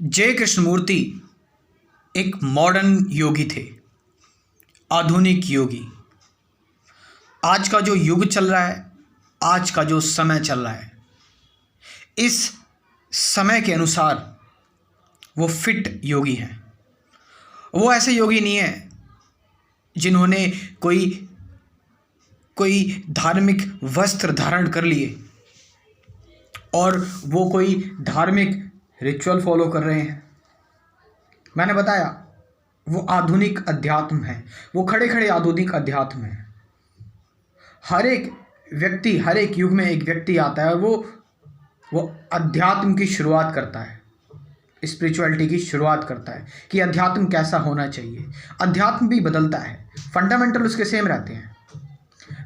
जय कृष्णमूर्ति एक मॉडर्न योगी थे, आधुनिक योगी। आज का जो युग चल रहा है, आज का जो समय चल रहा है, इस समय के अनुसार वो फिट योगी हैं। वो ऐसे योगी नहीं हैं जिन्होंने कोई धार्मिक वस्त्र धारण कर लिए और वो कोई धार्मिक रिचुअल फॉलो कर रहे हैं। मैंने बताया वो आधुनिक अध्यात्म है, वो खड़े खड़े आधुनिक अध्यात्म है। हर एक व्यक्ति, हर एक युग में एक व्यक्ति आता है, वो अध्यात्म की शुरुआत करता है, स्पिरिचुअलिटी की शुरुआत करता है कि अध्यात्म कैसा होना चाहिए। अध्यात्म भी बदलता है, फंडामेंटल उसके सेम रहते हैं,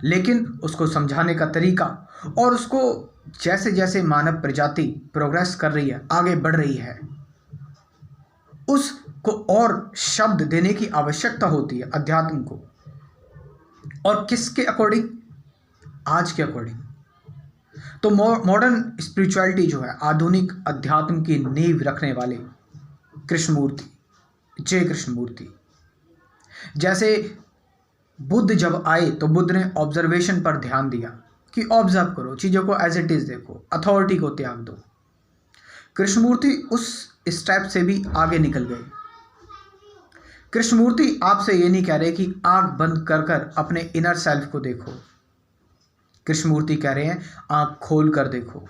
लेकिन उसको समझाने का तरीका और उसको जैसे जैसे मानव प्रजाति प्रोग्रेस कर रही है, आगे बढ़ रही है, उसको और शब्द देने की आवश्यकता होती है अध्यात्म को। और किसके अकॉर्डिंग? आज के अकॉर्डिंग। तो मॉडर्न स्पिरिचुअलिटी जो है, आधुनिक अध्यात्म की नींव रखने वाले कृष्णमूर्ति, जय कृष्णमूर्ति। जैसे बुद्ध जब आए तो बुद्ध ने ऑब्जर्वेशन पर ध्यान दिया कि ऑब्जर्व करो, चीज़ों को एज इट इज़ देखो, अथॉरिटी को त्याग दो। कृष्णमूर्ति उस स्टेप से भी आगे निकल गए। कृष्णमूर्ति आपसे ये नहीं कह रहे कि आंख बंद कर कर अपने इनर सेल्फ को देखो। कृष्णमूर्ति कह रहे हैं आंख खोल कर देखो।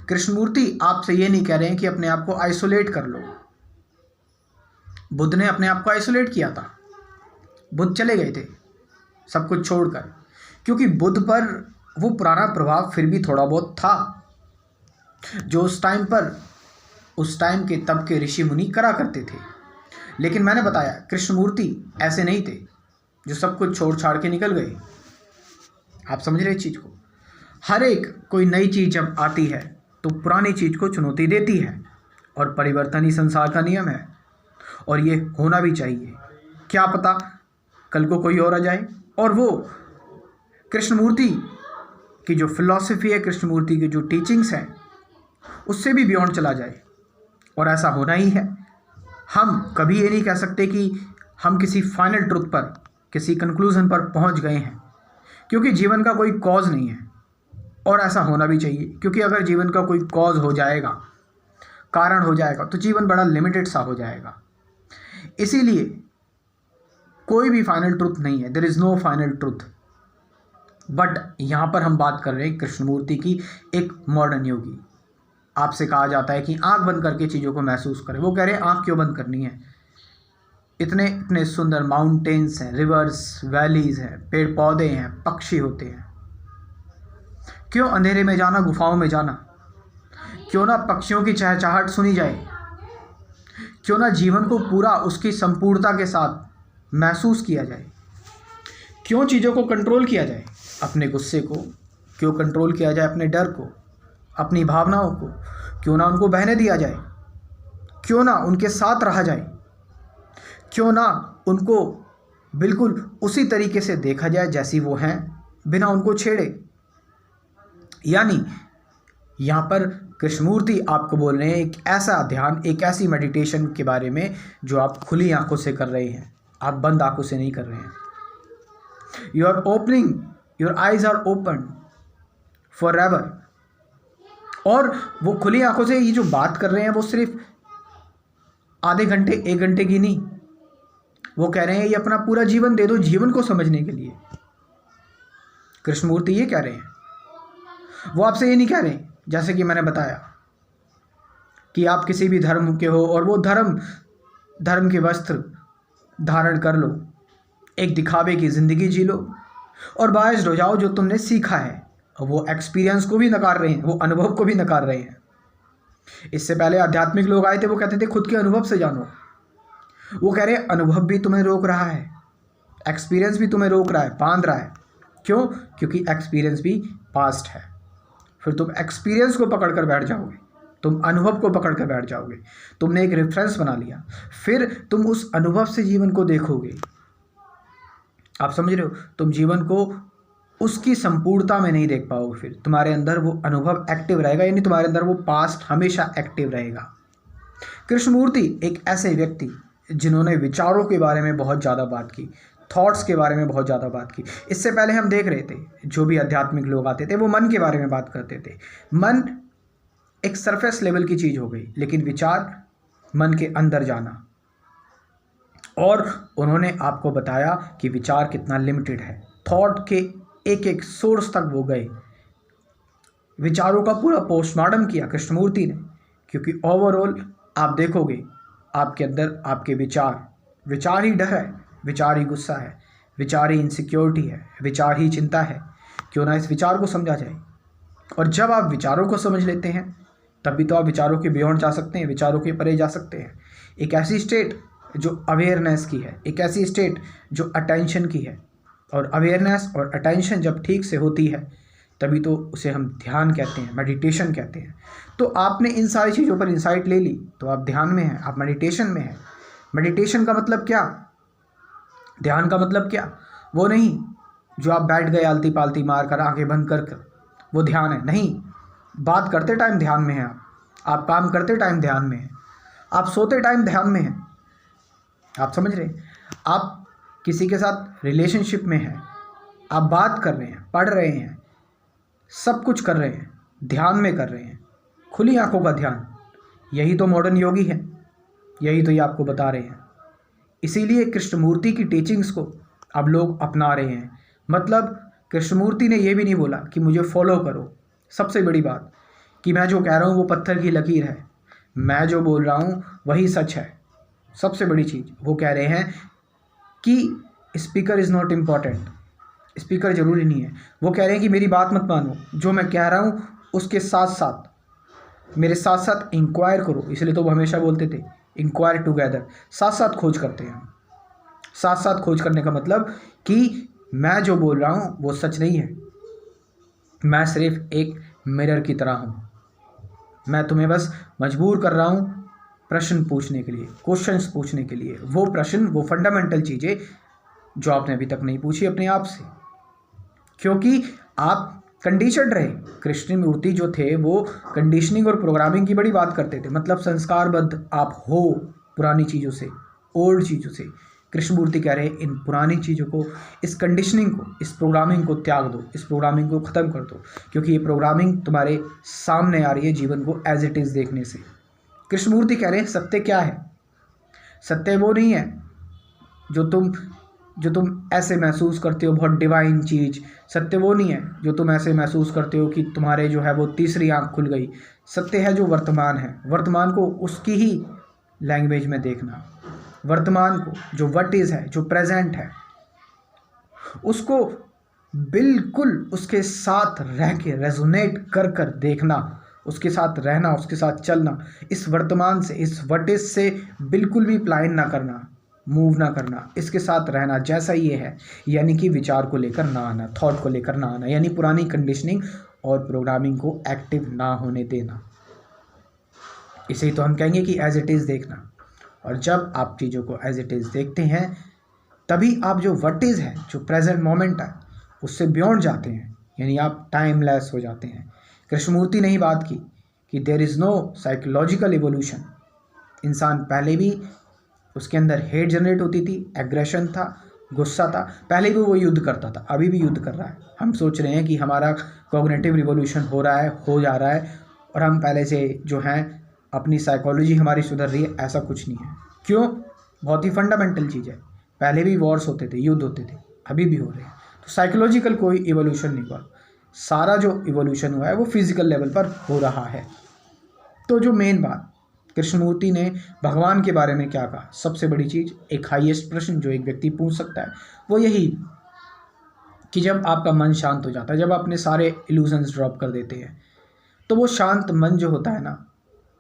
कृष्णमूर्ति आपसे ये नहीं कह रहे हैं कि अपने आप को आइसोलेट कर लो। बुद्ध ने अपने आप को आइसोलेट किया था, बुद्ध चले गए थे सब कुछ छोड़कर, क्योंकि बुद्ध पर वो पुराना प्रभाव फिर भी थोड़ा बहुत था जो उस टाइम के तब के ऋषि मुनि करा करते थे। लेकिन मैंने बताया कृष्णमूर्ति ऐसे नहीं थे जो सब कुछ छोड़ छाड़ के निकल गए। आप समझ रहे चीज़ को? हर एक कोई नई चीज़ जब आती है तो पुरानी चीज़ को चुनौती देती है, और परिवर्तन ही संसार का नियम है, और ये होना भी चाहिए। क्या पता कल को कोई और आ जाए और वो कृष्णमूर्ति की जो फिलॉसफी है, कृष्णमूर्ति की जो टीचिंग्स हैं, उससे भी बियॉन्ड चला जाए, और ऐसा होना ही है। हम कभी ये नहीं कह सकते कि हम किसी फाइनल ट्रुथ पर, किसी कंक्लूजन पर पहुंच गए हैं, क्योंकि जीवन का कोई कॉज नहीं है, और ऐसा होना भी चाहिए। क्योंकि अगर जीवन का कोई कॉज हो जाएगा, कारण हो जाएगा, तो जीवन बड़ा लिमिटेड सा हो जाएगा। इसीलिए कोई भी फाइनल ट्रुथ नहीं है, there is no final truth. But यहाँ पर हम बात कर रहे हैं कृष्णमूर्ति की, एक मॉडर्न योगी। आपसे कहा जाता है कि आंख बंद करके चीज़ों को महसूस करें। वो कह रहे हैं आंख क्यों बंद करनी है? इतने इतने सुंदर माउंटेन्स हैं, रिवर्स, वैलीज हैं, पेड़ पौधे हैं, पक्षी होते हैं। क्यों अंधेरे में जाना, गुफाओं में जाना? क्यों ना पक्षियों की चहचहाहट सुनी जाए? क्यों ना जीवन को पूरा उसकी संपूर्णता के साथ महसूस किया जाए? क्यों चीज़ों को कंट्रोल किया जाए? अपने गुस्से को क्यों कंट्रोल किया जाए? अपने डर को, अपनी भावनाओं को क्यों ना उनको बहने दिया जाए? क्यों ना उनके साथ रहा जाए? क्यों ना उनको बिल्कुल उसी तरीके से देखा जाए जैसी वो हैं, बिना उनको छेड़े? यानी यहाँ पर कृष्णमूर्ति आपको बोल रहे हैं एक ऐसा ध्यान, एक ऐसी मेडिटेशन के बारे में जो आप खुली आंखों से कर रहे हैं, आप बंद आंखों से नहीं कर रहे हैं। You are opening, your eyes are open forever. और वो खुली आंखों से ये जो बात कर रहे हैं वो सिर्फ आधे घंटे, एक घंटे की नहीं। वो कह रहे हैं ये अपना पूरा जीवन दे दो जीवन को समझने के लिए। कृष्णमूर्ति ये कह रहे हैं। वो आपसे ये नहीं कह रहे जैसे कि मैंने बताया कि आप किसी भी धर्म के हो और वो धर्म के वस्त्र धारण कर लो, एक दिखावे की ज़िंदगी जी लो और बायस्ड हो जाओ जो तुमने सीखा है। वो एक्सपीरियंस को भी नकार रहे हैं, वो अनुभव को भी नकार रहे हैं। इससे पहले आध्यात्मिक लोग आए थे, वो कहते थे खुद के अनुभव से जानो। वो कह रहे हैं अनुभव भी तुम्हें रोक रहा है, एक्सपीरियंस भी तुम्हें रोक रहा है, बांध रहा है। क्यों? क्योंकि एक्सपीरियंस भी पास्ट है। फिर तुम एक्सपीरियंस को पकड़ कर बैठ जाओगे, तुम अनुभव को पकड़ कर बैठ जाओगे। तुमने एक रेफरेंस बना लिया, फिर तुम उस अनुभव से जीवन को देखोगे। आप समझ रहे हो? तुम जीवन को उसकी संपूर्णता में नहीं देख पाओगे। फिर तुम्हारे अंदर वो अनुभव एक्टिव रहेगा, यानी तुम्हारे अंदर वो पास्ट हमेशा एक्टिव रहेगा। कृष्णमूर्ति एक ऐसे व्यक्ति जिन्होंने विचारों के बारे में बहुत ज़्यादा बात की, थॉट्स के बारे में बहुत ज़्यादा बात की। इससे पहले हम देख रहे थे जो भी आध्यात्मिक लोग आते थे वो मन के बारे में बात करते थे। मन एक सरफेस लेवल की चीज़ हो गई, लेकिन विचार मन के अंदर जाना। और उन्होंने आपको बताया कि विचार कितना लिमिटेड है। थॉट के एक एक सोर्स तक वो गए, विचारों का पूरा पोस्टमार्टम किया कृष्णमूर्ति ने। क्योंकि ओवरऑल आप देखोगे आपके अंदर आपके विचार ही डर है, विचार ही गुस्सा है, विचार ही इनसिक्योरिटी है, विचार ही चिंता है। क्यों ना इस विचार को समझा जाए। और जब आप विचारों को समझ लेते हैं तभी तो आप विचारों के बियॉन्ड जा सकते हैं, विचारों के परे जा सकते हैं। एक ऐसी स्टेट जो अवेयरनेस की है, एक ऐसी स्टेट जो अटेंशन की है। और अवेयरनेस और अटेंशन जब ठीक से होती है तभी तो उसे हम ध्यान कहते हैं, मेडिटेशन कहते हैं। तो आपने इन सारी चीज़ों पर इंसाइट ले ली तो आप ध्यान में हैं, आप मेडिटेशन में हैं। मेडिटेशन का मतलब क्या, ध्यान का मतलब क्या? वो नहीं जो आप बैठ गए आलती पालती मार कर, आंखें बंद कर वो ध्यान है। नहीं, बात करते टाइम ध्यान में हैं आप काम करते टाइम ध्यान में हैं, आप सोते टाइम ध्यान में हैं। आप समझ रहे हैं? आप किसी के साथ रिलेशनशिप में हैं, आप बात कर रहे हैं, पढ़ रहे हैं, सब कुछ कर रहे हैं, ध्यान में कर रहे हैं, खुली आंखों का ध्यान। यही तो मॉडर्न योगी है, यही तो ये आपको बता रहे हैं। इसीलिए कृष्णमूर्ति की टीचिंग्स को अब लोग अपना रहे हैं। मतलब कृष्णमूर्ति ने ये भी नहीं बोला कि मुझे फॉलो करो। सबसे बड़ी बात कि मैं जो कह रहा हूँ वो पत्थर की लकीर है, मैं जो बोल रहा हूँ वही सच है। सबसे बड़ी चीज़ वो कह रहे हैं कि speaker is not important, speaker ज़रूरी नहीं है। वो कह रहे हैं कि मेरी बात मत मानो, जो मैं कह रहा हूँ उसके साथ साथ मेरे साथ साथ इंक्वायर करो। इसलिए तो वो हमेशा बोलते थे इंक्वायर टुगेदर, साथ साथ खोज करते हैं। साथ साथ खोज करने का मतलब कि मैं जो बोल रहा हूँ वो सच नहीं है, मैं सिर्फ एक मिरर की तरह हूँ। मैं तुम्हें बस मजबूर कर रहा हूँ प्रश्न पूछने के लिए, क्वेश्चंस पूछने के लिए। वो प्रश्न, वो फंडामेंटल चीज़ें जो आपने अभी तक नहीं पूछी अपने आप से, क्योंकि आप कंडीशनड रहे। कृष्णमूर्ति जो थे वो कंडीशनिंग और प्रोग्रामिंग की बड़ी बात करते थे। मतलब संस्कारबद्ध आप हो पुरानी चीज़ों से, ओल्ड चीज़ों से। कृष्णमूर्ति कह रहे हैं इन पुरानी चीज़ों को, इस कंडीशनिंग को, इस प्रोग्रामिंग को त्याग दो, इस प्रोग्रामिंग को ख़त्म कर दो। क्योंकि ये प्रोग्रामिंग तुम्हारे सामने आ रही है जीवन को एज इट इज़ देखने से। कृष्णमूर्ति कह रहे हैं सत्य क्या है? सत्य वो नहीं है जो तुम ऐसे महसूस करते हो बहुत डिवाइन चीज़। सत्य वो नहीं है जो तुम ऐसे महसूस करते हो कि तुम्हारे जो है वो तीसरी आंख खुल गई। सत्य है जो वर्तमान है, वर्तमान को उसकी ही लैंग्वेज में देखना। वर्तमान को जो व्हाट इज़ है, जो प्रेजेंट है, उसको बिल्कुल उसके साथ रह के रेजोनेट कर कर देखना, उसके साथ रहना, उसके साथ चलना। इस वर्तमान से, इस व्हाट इज़ से बिल्कुल भी प्लाइन ना करना, मूव ना करना, इसके साथ रहना जैसा ये है। यानी कि विचार को लेकर ना आना, थॉट को लेकर ना आना, यानी पुरानी कंडीशनिंग और प्रोग्रामिंग को एक्टिव ना होने देना। इसे तो हम कहेंगे कि एज इट इज़ देखना। और जब आप चीज़ों को एज इट इज़ देखते हैं तभी आप जो व्हाट इज़ है, जो प्रेजेंट मोमेंट है, उससे बियॉन्ड जाते हैं, यानी आप टाइमलेस हो जाते हैं। कृष्णमूर्ति ने ही बात की कि there is no psychological evolution. इंसान पहले भी उसके अंदर हेट जनरेट होती थी, एग्रेशन था, गुस्सा था, पहले भी वो युद्ध करता था, अभी भी युद्ध कर रहा है। हम सोच रहे हैं कि हमारा कॉग्निटिव रिवोल्यूशन हो रहा है, हो जा रहा है, और हम पहले से जो हैं अपनी साइकोलॉजी हमारी सुधर रही है। ऐसा कुछ नहीं है। क्यों? बहुत ही फंडामेंटल चीज़ है। पहले भी वॉर्स होते थे, युद्ध होते थे, अभी भी हो रहे हैं। तो साइकोलॉजिकल कोई इवोल्यूशन नहीं हुआ, सारा जो इवोल्यूशन हुआ है वो फिजिकल लेवल पर हो रहा है। तो जो मेन बात कृष्णमूर्ति ने भगवान के बारे में क्या कहा, सबसे बड़ी चीज़, एक हाईएस्ट प्रश्न जो एक व्यक्ति पूछ सकता है वो यही कि जब आपका मन शांत हो जाता है, जब अपने सारे इल्यूजन्स ड्रॉप कर देते हैं, तो वो शांत मन जो होता है ना,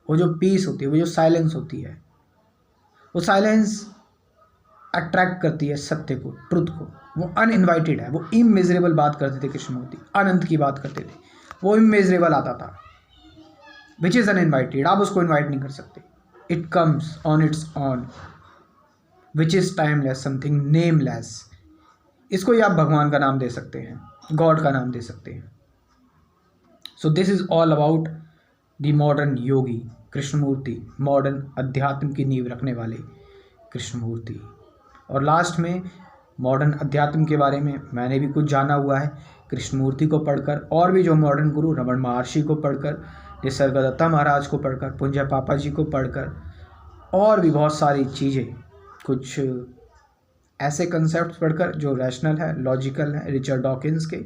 वो जो पीस होती है, वो जो साइलेंस होती है, वो साइलेंस अट्रैक्ट करती है सत्य को, ट्रुथ को। वो अनइन्वाइटेड है, वो इमेजरेबल बात करते थे कृष्णमूर्ति, अनंत की बात करते थे, वो इमेजरेबल आता था, विच इज़ अनइन्वाइटेड। आप उसको इन्वाइट नहीं कर सकते। It comes on it's on, which is timeless, something nameless. इसको ही आप भगवान का नाम दे सकते हैं, गॉड का नाम दे सकते हैं। So this is all about the modern yogi Krishnamurti, modern अध्यात्म की नींव रखने वाले कृष्णमूर्ति। और लास्ट में मॉडर्न अध्यात्म के बारे में मैंने भी कुछ जाना हुआ है कृष्णमूर्ति को पढ़कर, और भी जो मॉडर्न गुरु रमन महर्षि को पढ़कर, निसर्गदत्ता महाराज को पढ़कर, पुंजा पापा जी को पढ़कर, और भी बहुत सारी चीज़ें, कुछ ऐसे कंसेप्ट पढ़कर जो रैशनल है, लॉजिकल है, रिचर्ड डॉकिंस के,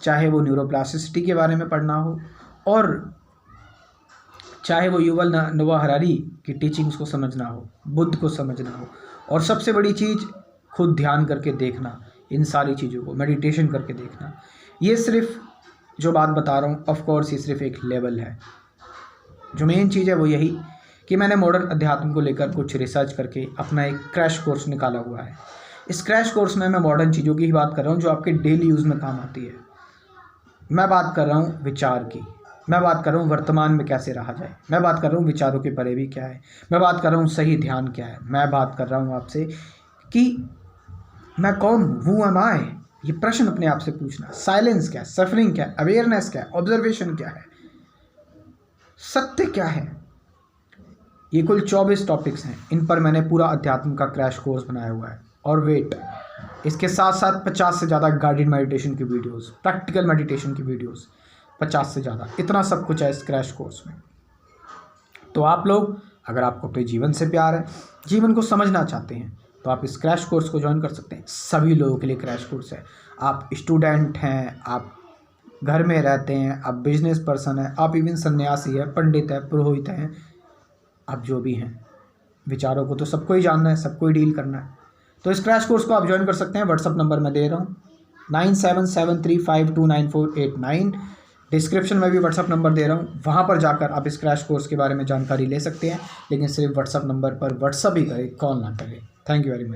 चाहे वो न्यूरोप्लास्टिसिटी के बारे में पढ़ना हो, और चाहे वो युवल नोआ हरारी की टीचिंग्स को समझना हो, बुद्ध को समझना हो, और सबसे बड़ी चीज़ खुद ध्यान करके देखना, इन सारी चीज़ों को मेडिटेशन करके देखना। ये सिर्फ जो बात बता रहा हूँ, ऑफ कोर्स ये सिर्फ एक लेवल है। जो मेन चीज़ है वो यही कि मैंने मॉडर्न अध्यात्म को लेकर कुछ रिसर्च करके अपना एक क्रैश कोर्स निकाला हुआ है। इस क्रैश कोर्स में मैं मॉडर्न चीज़ों की ही बात कर रहा हूँ जो आपके डेली यूज़ में काम आती है। मैं बात कर रहा हूँ विचार की, मैं बात कर रहा हूँ वर्तमान में कैसे रहा जाए, मैं बात कर रहा हूँ विचारों के परे भी क्या है, मैं बात कर रहा हूँ सही ध्यान क्या है, मैं बात कर रहा हूँ आपसे कि मैं कौन हूँ, हु एम आई, ये प्रश्न अपने आप से पूछना। साइलेंस क्या है, सफरिंग क्या है, अवेयरनेस क्या है, ऑब्जर्वेशन क्या है, सत्य क्या है। ये कुल 24 टॉपिक्स हैं, इन पर मैंने पूरा अध्यात्म का क्रैश कोर्स बनाया हुआ है। और वेट, इसके साथ साथ 50 से ज़्यादा गाइडेड मेडिटेशन की वीडियोस, प्रैक्टिकल मेडिटेशन की वीडियोस, 50 से ज़्यादा, इतना सब कुछ है इस क्रैश कोर्स में। तो आप लोग, अगर आपको अपने जीवन से प्यार है, जीवन को समझना चाहते हैं, तो आप इस क्रैश कोर्स को ज्वाइन कर सकते हैं। सभी लोगों के लिए क्रैश कोर्स है। आप स्टूडेंट हैं, आप घर में रहते हैं, आप बिजनेस पर्सन हैं, आप इवन सन्यासी है, पंडित है, पुरोहित हैं, आप जो भी हैं, विचारों को तो सबको ही जानना है, सबको ही डील करना है। तो इस क्रैश कोर्स को आप ज्वाइन कर सकते हैं। व्हाट्सअप नंबर मैं दे रहा हूँ 9773529489। डिस्क्रिप्शन में भी व्हाट्सअप नंबर दे रहा हूँ, वहाँ पर जाकर आप इस क्रैश कोर्स के बारे में जानकारी ले सकते हैं। लेकिन सिर्फ व्हाट्सअप नंबर पर व्हाट्सअप ही करें, कॉल ना करें। Thank you very much.